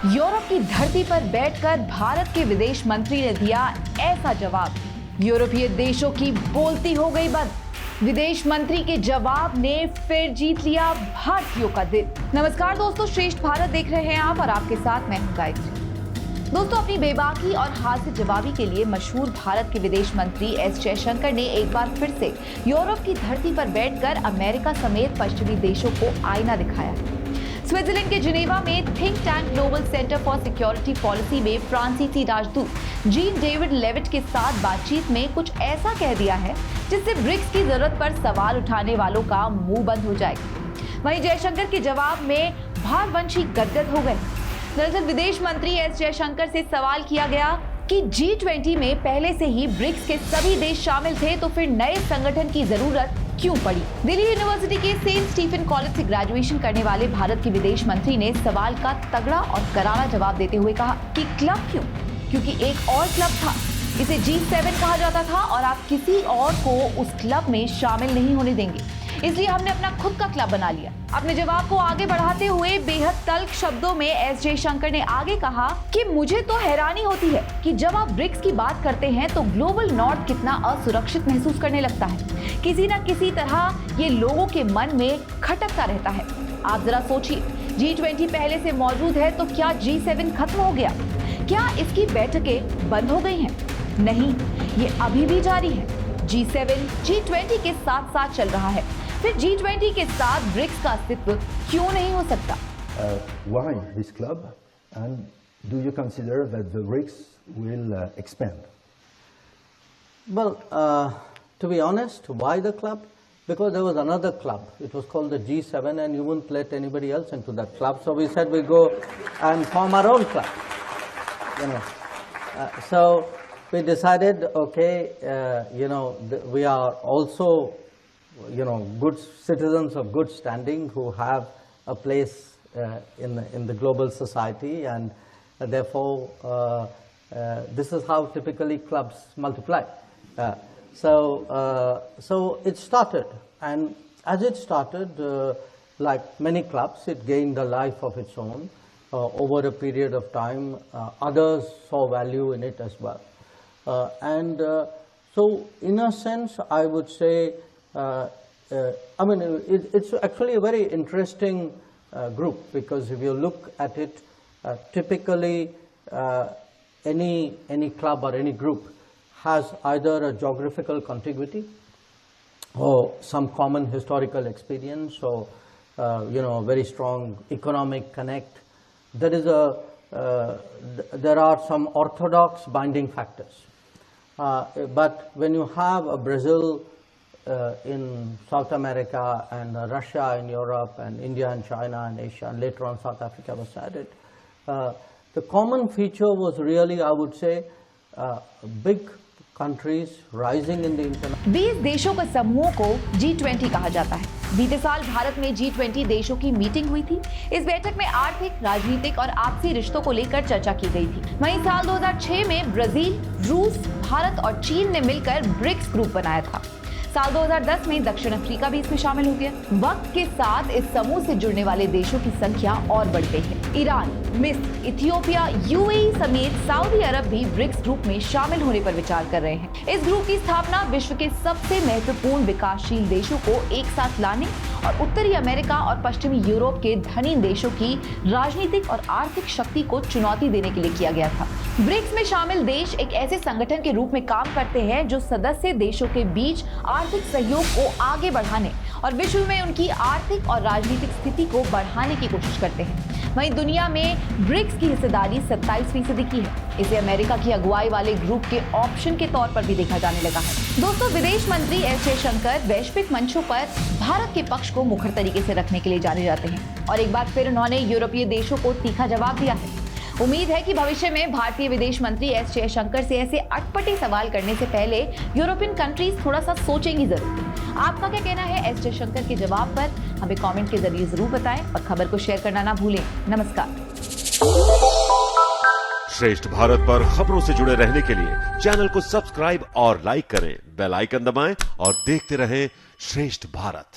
Europe की धरती पर बैठकर भारत के विदेश मंत्री ने दिया ऐसा जवाब, यूरोपीय देशों की बोलती हो गई बंद। विदेश मंत्री के जवाब ने फिर जीत लिया भारतीयों का दिल। नमस्कार दोस्तों, श्रेष्ठ भारत देख रहे हैं आप और आपके साथ मैं हूं गायत्री। दोस्तों, अपनी बेबाकी और हास्य जवाबी के लिए मशहूर भारत के विदेश मंत्री एस जयशंकर ने एक बार फिर से यूरोप की धरती पर बैठकर अमेरिका समेत पश्चिमी देशों को आईना दिखाया। स्विट्जरलैंड के जिनेवा में think tank global centre for security policy में फ्रांसीसी राजदूत जीन डेविड लेविट के साथ बातचीत में कुछ ऐसा कह दिया है जिससे ब्रिक्स की जरूरत पर सवाल उठाने वालों का मुंह बंद हो जाएगा। वहीं जयशंकर के जवाब में भारतवंशी गदगद हो गए। दरअसल विदेश मंत्री एस जयशंकर से सवाल किया गया कि G20 में पहले से ही ब्रिक्स के सभी देश शामिल थे, तो फिर नए संगठन की जरूरत क्यों पड़ी। दिल्ली यूनिवर्सिटी के सेंट स्टीफन कॉलेज से ग्रेजुएशन करने वाले भारत के विदेश मंत्री ने सवाल का तगड़ा और करारा जवाब देते हुए कहा कि क्लब क्यों, क्योंकि एक और क्लब था, इसे G7 कहा जाता था और आप किसी और को उस क्लब में शामिल नहीं होने देंगे, इसलिए हमने अपना खुद का क्लब बना लिया। अपने जवाब को आगे बढ़ाते हुए बेहद तल्ख शब्दों में एस जयशंकर ने आगे कहा कि मुझे तो हैरानी होती है कि जब आप ब्रिक्स की बात करते हैं तो ग्लोबल नॉर्थ कितना असुरक्षित महसूस करने लगता है। किसी न किसी तरह ये लोगों के मन में खटकता रहता है। आप जरा सोचिए, G20 पहले से मौजूद है तो क्या G7 खत्म हो गया? क्या इसकी बैठकें बंद हो गई हैं? नहीं, ये अभी भी जारी है। G7 G20 के साथ साथ चल रहा है, फिर G20 के साथ ब्रिक्स का अस्तित्व क्यों नहीं हो सकता? Why this club, and do you consider that the BRICS will expand? Well, to be honest, why the club? Because there was another club. It was called the G7, and you wouldn't let anybody else into that club. So we said we go and form our own club. You know, so we decided, okay, we are also, good citizens of good standing who have a place in the global society, and therefore this is how typically clubs multiply. So it started, and as it started, like many clubs, it gained a life of its own over a period of time. Others saw value in it as well. So in a sense, I would say, it's actually a very interesting group, because if you look at it, typically any club or any group has either a geographical contiguity or some common historical experience, or a very strong economic connect. There are some orthodox binding factors. But when you have a Brazil in South America, and Russia in Europe, and India and China and Asia, and later on South Africa was added, the common feature was really, I would say, big countries rising in the international. 20 देशों के समूह को G20 कहा जाता है। बीते साल भारत में G20 देशों की मीटिंग हुई थी। इस बैठक में आर्थिक, राजनीतिक और आपसी रिश्तों को लेकर चर्चा की गई थी। वहीं साल 2006 में ब्राजील, रूस, भारत और चीन ने मिलकर ब्रिक्स ग्रुप बनाया था। साल 2010 में दक्षिण अफ्रीका भी इसमें शामिल हो गया। वक्त के साथ इस समूह से जुड़ने वाले देशों की संख्या और बढ़ गई है। ईरान, मिस्र, इथियोपिया, यूएई समेत सऊदी अरब भी ब्रिक्स ग्रुप में शामिल होने पर विचार कर रहे हैं। इस ग्रुप की स्थापना विश्व के सबसे महत्वपूर्ण विकासशील देशों को एक साथ लाने और उत्तरी अमेरिका और पश्चिमी यूरोप के धनी देशों की राजनीतिक और आर्थिक शक्ति को चुनौती देने के लिए किया गया था। ब्रिक्स में शामिल देश एक ऐसे संगठन के रूप में काम करते हैं जो सदस्य देशों के बीच आर्थिक सहयोग को आगे बढ़ाने और विश्व में उनकी आर्थिक और राजनीतिक स्थिति को बढ़ाने की कोशिश करते हैं। वहीं दुनिया में ब्रिक्स की हिस्सेदारी 27% की है। इसे अमेरिका की अगुवाई वाले ग्रुप के ऑप्शन के तौर पर भी देखा जाने लगा है। दोस्तों, विदेश मंत्री एस जयशंकर वैश्विक मंचों पर भारत के पक्ष को मुखर तरीके से रखने के लिए जाने जाते हैं और एक बार फिर उन्होंने यूरोपीय देशों को तीखा जवाब दिया है। उम्मीद है कि भविष्य में भारतीय विदेश मंत्री एस जयशंकर से ऐसे अटपटे सवाल करने से पहले यूरोपियन कंट्रीज थोड़ा सा सोचेंगी जरूर। आपका क्या कहना है एस जयशंकर के जवाब पर? हमें कमेंट के जरिए जरूर बताएं और खबर को शेयर करना ना भूलें। नमस्कार। श्रेष्ठ भारत पर खबरों से जुड़े रहने के लिए चैनल को सब्सक्राइब और लाइक करें, बेल आइकन दबाएं और देखते रहें श्रेष्ठ भारत।